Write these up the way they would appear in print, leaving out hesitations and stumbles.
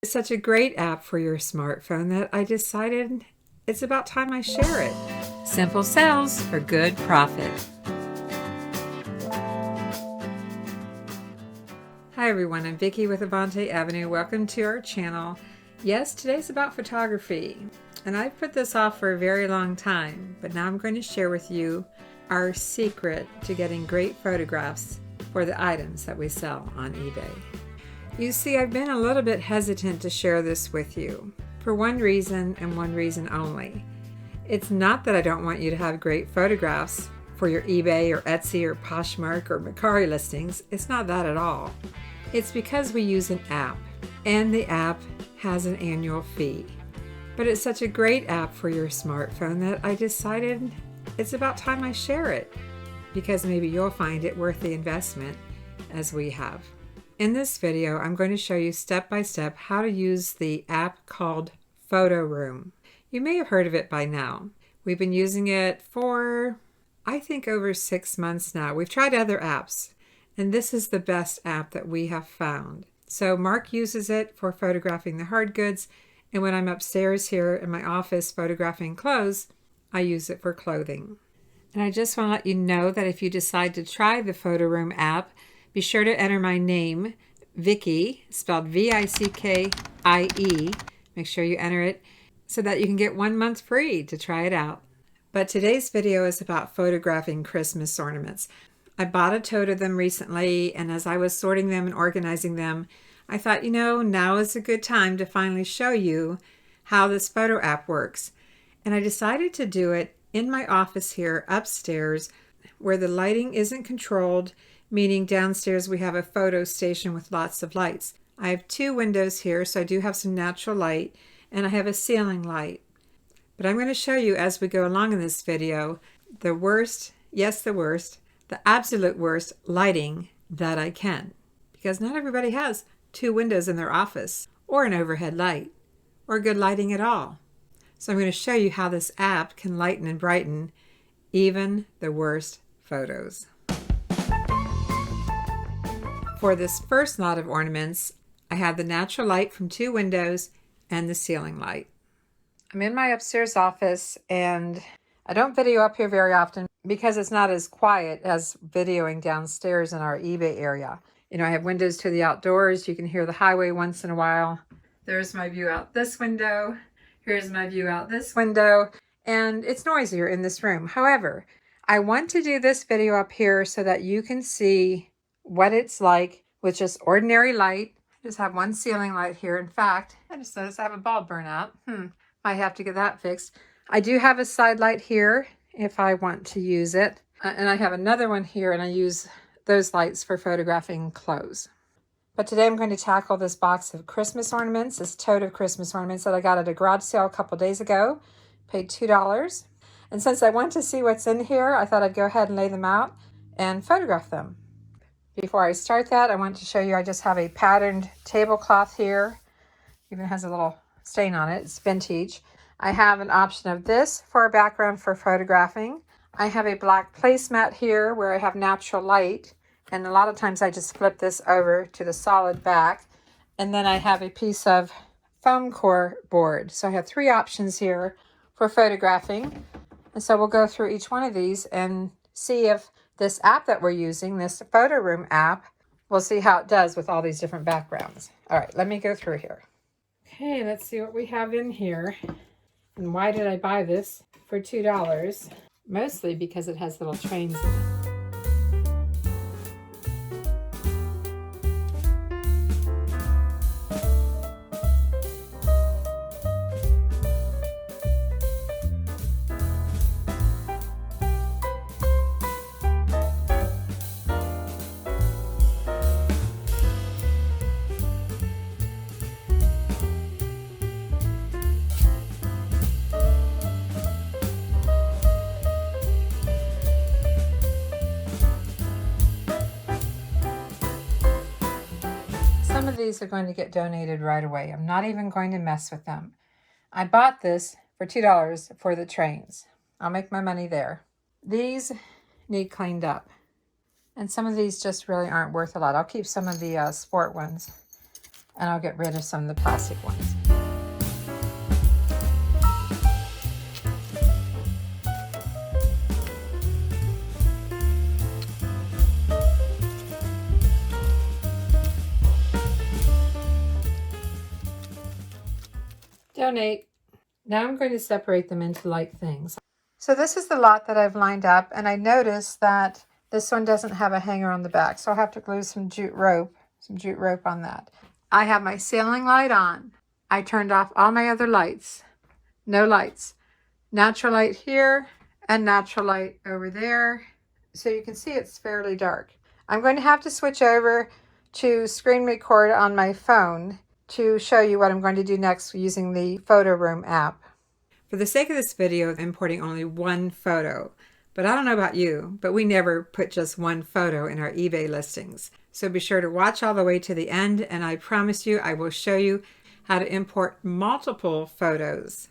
It's such a great app for your smartphone that I decided it's about time I share it. Simple sales for good profit. Hi everyone, I'm Vicki with Avante-Avenue. Welcome to our channel. Yes, today's about photography, and I've put this off for a very long time, but now I'm going to share with you our secret to getting great photographs for the items that we sell on eBay. You see, I've been a little bit hesitant to share this with you for one reason and one reason only. It's not that I don't want you to have great photographs for your eBay or Etsy or Poshmark or Mercari listings. It's not that at all. It's because we use an app, and the app has an annual fee. But it's such a great app for your smartphone that I decided it's about time I share it, because maybe you'll find it worth the investment as we have. In this video, I'm going to show you step by step how to use the app called PhotoRoom. You may have heard of it by now. We've been using it for, I think, over 6 months now. We've tried other apps, and this is the best app that we have found. So Mark uses it for photographing the hard goods, and when I'm upstairs here in my office photographing clothes, I use it for clothing. And I just want to let you know that if you decide to try the PhotoRoom app, be sure to enter my name, Vicki, spelled V-I-C-K-I-E. Make sure you enter it so that you can get 1 month free to try it out. But today's video is about photographing Christmas ornaments. I bought a tote of them recently, and as I was sorting them and organizing them, I thought, now is a good time to finally show you how this photo app works. And I decided to do it in my office here upstairs where the lighting isn't controlled, meaning downstairs we have a photo station with lots of lights. I have 2 windows here, so I do have some natural light, and I have a ceiling light. But I'm going to show you as we go along in this video the worst, yes, the worst, the absolute worst lighting that I can. Because not everybody has 2 windows in their office, or an overhead light, or good lighting at all. So I'm going to show you how this app can lighten and brighten even the worst photos. For this first lot of ornaments, I have the natural light from 2 windows and the ceiling light. I'm in my upstairs office, and I don't video up here very often because it's not as quiet as videoing downstairs in our eBay area. I have windows to the outdoors. You can hear the highway once in a while. There's my view out this window. Here's my view out this window, and it's noisier in this room. However, I want to do this video up here so that you can see what it's like with just ordinary light. I just have 1 ceiling light here. In fact, I just noticed I have a bulb burn out. Might have to get that fixed. I do have a side light here if I want to use it. And I have another one here, and I use those lights for photographing clothes. But today I'm going to tackle this box of Christmas ornaments, this tote of Christmas ornaments that I got at a garage sale a couple days ago. Paid $2. And since I want to see what's in here, I thought I'd go ahead and lay them out and photograph them. Before I start that, I want to show you I just have a patterned tablecloth here. Even has a little stain on it. It's vintage. I have an option of this for a background for photographing. I have a black placemat here where I have natural light. And a lot of times I just flip this over to the solid back. And then I have a piece of foam core board. So I have 3 options here for photographing. And so we'll go through each one of these and see if this app that we're using, this PhotoRoom app, we'll see how it does with all these different backgrounds. All right, let me go through here. Okay, let's see what we have in here. And why did I buy this for $2? Mostly because it has little trains in it. Some of these are going to get donated right away. I'm not even going to mess with them. I bought this for $2 for the trains. I'll make my money there. These need cleaned up. And some of these just really aren't worth a lot. I'll keep some of the sport ones. and I'll get rid of some of the plastic ones. Donate. Now I'm going to separate them into like things. So this is the lot that I've lined up, and I noticed that this one doesn't have a hanger on the back, so I'll have to glue some jute rope on that. I have my ceiling light on. I turned off all my other lights. No lights. Natural light here and natural light over there. So you can see it's fairly dark. I'm going to have to switch over to screen record on my phone to show you what I'm going to do next using the PhotoRoom app. For the sake of this video, I'm importing only one photo. But I don't know about you, but we never put just one photo in our eBay listings. So be sure to watch all the way to the end, and I promise you I will show you how to import multiple photos.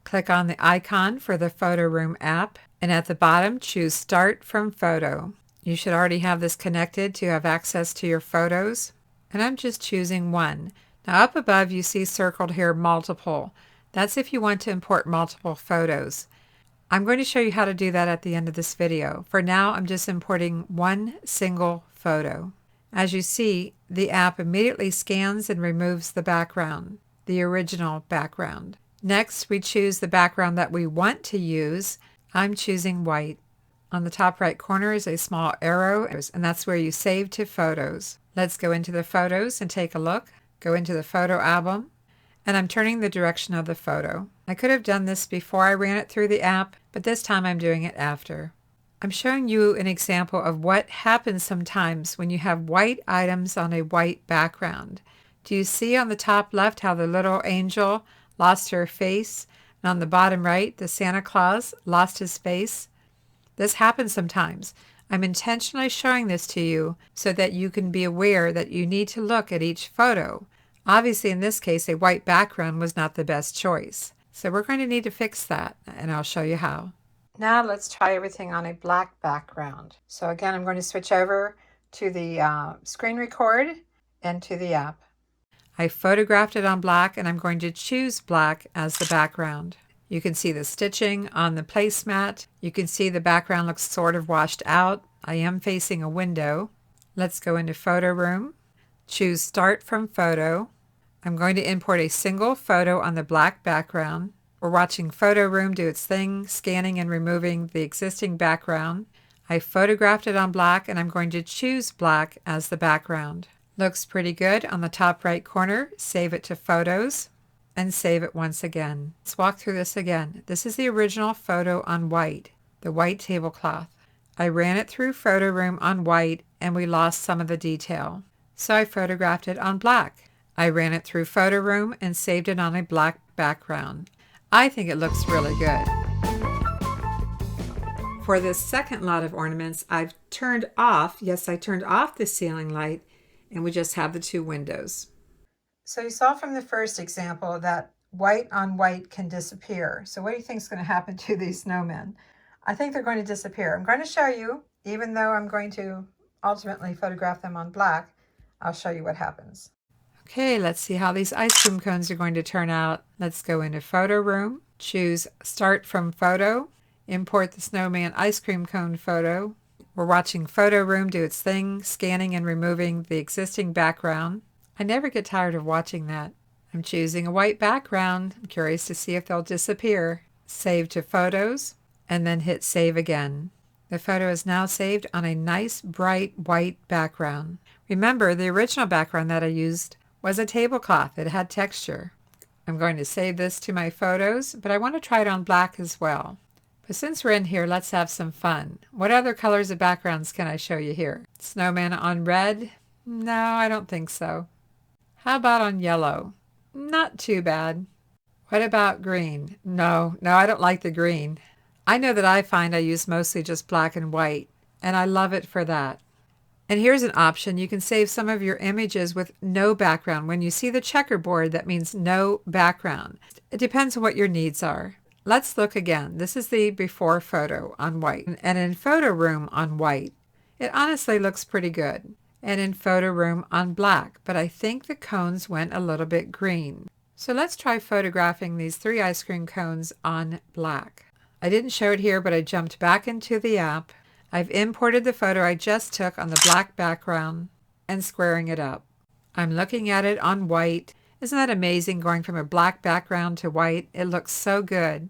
Click on the icon for the PhotoRoom app, and at the bottom choose Start from Photo. You should already have this connected to have access to your photos, and I'm just choosing one. Now up above you see circled here multiple. That's if you want to import multiple photos. I'm going to show you how to do that at the end of this video. For now, I'm just importing one single photo. As you see, the app immediately scans and removes the background, the original background. Next, we choose the background that we want to use. I'm choosing white. On the top right corner is a small arrow, and that's where you save to photos. Let's go into the photos and take a look. Go into the photo album, and I'm turning the direction of the photo. I could have done this before I ran it through the app, but this time I'm doing it after. I'm showing you an example of what happens sometimes when you have white items on a white background. Do you see on the top left how the little angel lost her face, and on the bottom right, the Santa Claus lost his face? This happens sometimes. I'm intentionally showing this to you so that you can be aware that you need to look at each photo. Obviously, in this case, a white background was not the best choice. So we're going to need to fix that, and I'll show you how. Now let's try everything on a black background. So again, I'm going to switch over to the screen record and to the app. I photographed it on black, and I'm going to choose black as the background. You can see the stitching on the placemat. You can see the background looks sort of washed out. I am facing a window. Let's go into PhotoRoom. Choose Start from Photo. I'm going to import a single photo on the black background. We're watching PhotoRoom do its thing, scanning and removing the existing background. I photographed it on black, and I'm going to choose black as the background. Looks pretty good on the top right corner. Save it to Photos and save it once again. Let's walk through this again. This is the original photo on white, the white tablecloth. I ran it through PhotoRoom on white, and we lost some of the detail. So I photographed it on black. I ran it through PhotoRoom and saved it on a black background. I think it looks really good. For this second lot of ornaments, I've turned off, yes, I turned off the ceiling light, and we just have the two windows. So you saw from the first example that white on white can disappear. So what do you think is going to happen to these snowmen? I think they're going to disappear. I'm going to show you, even though I'm going to ultimately photograph them on black, I'll show you what happens. Okay, let's see how these ice cream cones are going to turn out. Let's go into PhotoRoom, choose Start from Photo, import the snowman ice cream cone photo. We're watching PhotoRoom do its thing, scanning and removing the existing background. I never get tired of watching that. I'm choosing a white background. I'm curious to see if they'll disappear. Save to Photos, and then hit Save again. The photo is now saved on a nice bright white background. Remember, the original background that I used was a tablecloth. It had texture. I'm going to save this to my photos, but I want to try it on black as well. But since we're in here, let's have some fun. What other colors of backgrounds can I show you here? Snowman on red? No, I don't think so. How about on yellow? Not too bad. What about green? No, I don't like the green. I know that I find I use mostly just black and white, and I love it for that. And here's an option. You can save some of your images with no background. When you see the checkerboard, that means no background. It depends on what your needs are. Let's look again. This is the before photo on white, and in PhotoRoom on white. It honestly looks pretty good. and in PhotoRoom on black, but I think the cones went a little bit green. So let's try photographing these 3 ice cream cones on black. I didn't show it here, but I jumped back into the app. I've imported the photo I just took on the black background and squaring it up. I'm looking at it on white. Isn't that amazing, going from a black background to white? It looks so good,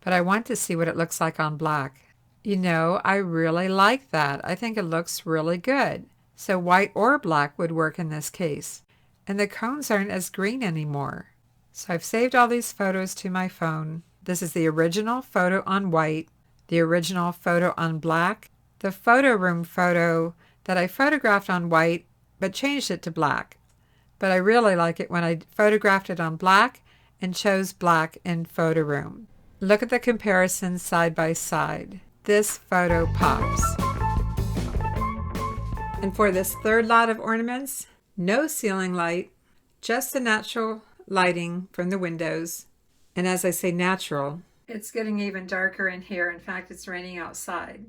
but I want to see what it looks like on black. You know, I really like that. I think it looks really good. So white or black would work in this case. And the cones aren't as green anymore. So I've saved all these photos to my phone. This is the original photo on white, the original photo on black, the PhotoRoom photo that I photographed on white but changed it to black. But I really like it when I photographed it on black and chose black in PhotoRoom. Look at the comparison side by side. This photo pops. And for this third lot of ornaments, no ceiling light, just the natural lighting from the windows. And as I say natural, it's getting even darker in here. In fact, it's raining outside.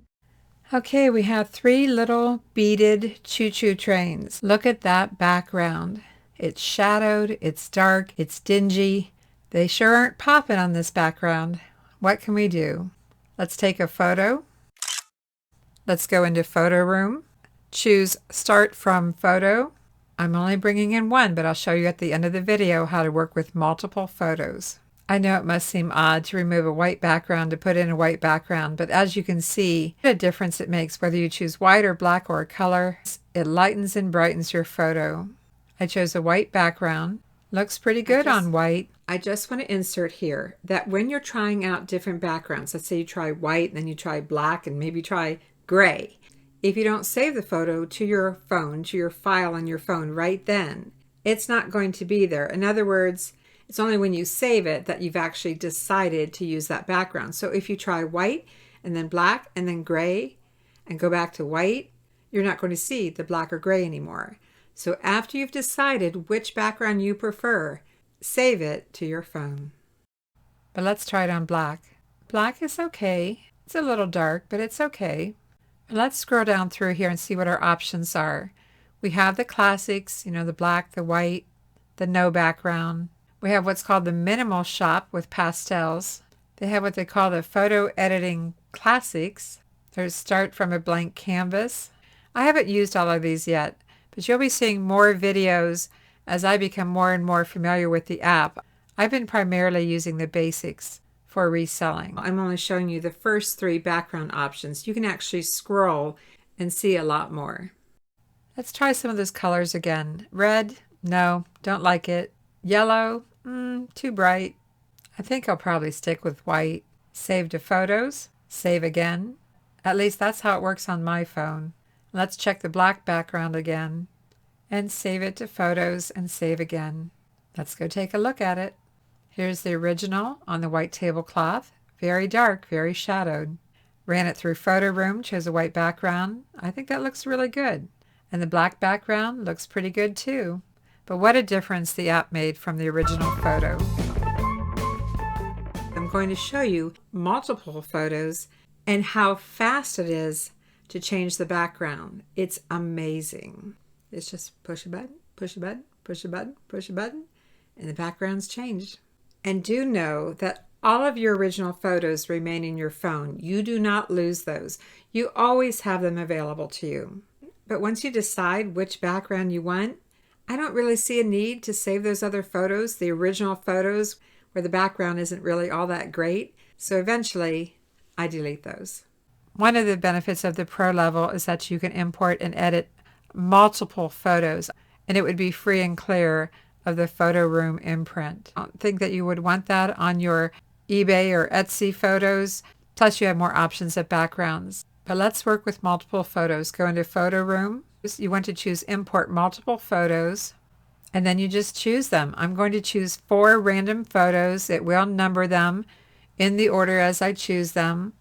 Okay, we have 3 little beaded choo-choo trains. Look at that background. It's shadowed, it's dark, it's dingy. They sure aren't popping on this background. What can we do? Let's take a photo. Let's go into PhotoRoom. Choose Start from Photo. I'm only bringing in 1, but I'll show you at the end of the video how to work with multiple photos. I know it must seem odd to remove a white background to put in a white background, but as you can see, what a difference it makes whether you choose white or black or a color. It lightens and brightens your photo. I chose a white background. Looks pretty good on white. I just want to insert here that when you're trying out different backgrounds, let's say you try white, and then you try black, and maybe try gray. If you don't save the photo to your phone, to your file on your phone right then, it's not going to be there. In other words, it's only when you save it that you've actually decided to use that background. So if you try white and then black and then gray and go back to white, you're not going to see the black or gray anymore. So after you've decided which background you prefer, save it to your phone. But let's try it on black. Black is okay. It's a little dark, but it's okay. Let's scroll down through here and see what our options are. We have the classics, you know, the black, the white, the no background. We have what's called the minimal shop with pastels. They have what they call the photo editing classics. There's start from a blank canvas. I haven't used all of these yet, but you'll be seeing more videos as I become more and more familiar with the app. I've been primarily using the basics for reselling. I'm only showing you the first 3 background options. You can actually scroll and see a lot more. Let's try some of those colors again. Red, no, don't like it. Yellow, too bright. I think I'll probably stick with white. Save to photos, save again. At least that's how it works on my phone. Let's check the black background again and save it to photos and save again. Let's go take a look at it. Here's the original on the white tablecloth. Very dark, very shadowed. Ran it through PhotoRoom, chose a white background. I think that looks really good. And the black background looks pretty good too. But what a difference the app made from the original photo. I'm going to show you multiple photos and how fast it is to change the background. It's amazing. It's just push a button, push a button, push a button, push a button, and the background's changed. And do know that all of your original photos remain in your phone. You do not lose those. You always have them available to you. But once you decide which background you want, I don't really see a need to save those other photos, the original photos where the background isn't really all that great. So eventually, I delete those. One of the benefits of the Pro level is that you can import and edit multiple photos, and it would be free and clear of the PhotoRoom imprint. I don't think that you would want that on your eBay or Etsy photos. Plus, you have more options of backgrounds. But let's work with multiple photos. Go into PhotoRoom. You want to choose Import Multiple Photos, and then you just choose them. I'm going to choose 4 random photos. It will number them in the order as I choose them.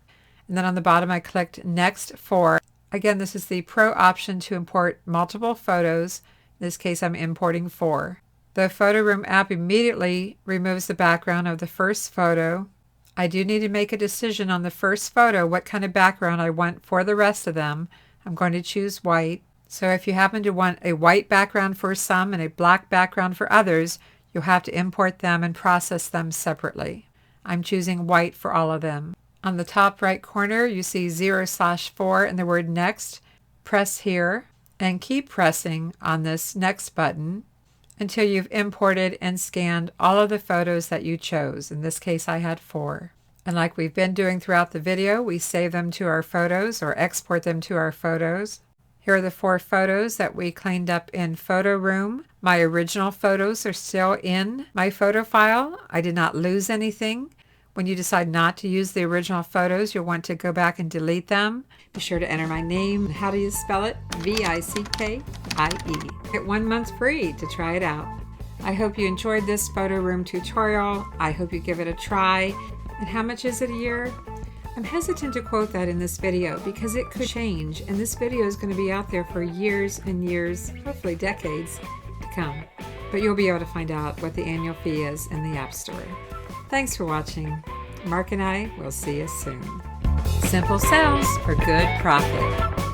And then on the bottom, I clicked Next 4. Again, this is the Pro option to import multiple photos. In this case, I'm importing 4. The PhotoRoom app immediately removes the background of the first photo. I do need to make a decision on the first photo, what kind of background I want for the rest of them. I'm going to choose white. So if you happen to want a white background for some and a black background for others, you'll have to import them and process them separately. I'm choosing white for all of them. On the top right corner, you see 0/4 and the word Next. Press here and keep pressing on this Next button until you've imported and scanned all of the photos that you chose. In this case, I had 4. And like we've been doing throughout the video, we save them to our photos or export them to our photos. Here are the 4 photos that we cleaned up in PhotoRoom. My original photos are still in my photo file. I did not lose anything. When you decide not to use the original photos, you'll want to go back and delete them. Be sure to enter my name. How do you spell it? VICKIE. Get 1 month free to try it out. I hope you enjoyed this PhotoRoom tutorial. I hope you give it a try. And how much is it a year? I'm hesitant to quote that in this video because it could change, and this video is going to be out there for years and years, hopefully decades to come. But you'll be able to find out what the annual fee is in the App Store. Thanks for watching. Mark and I will see you soon. Simple sales for good profit.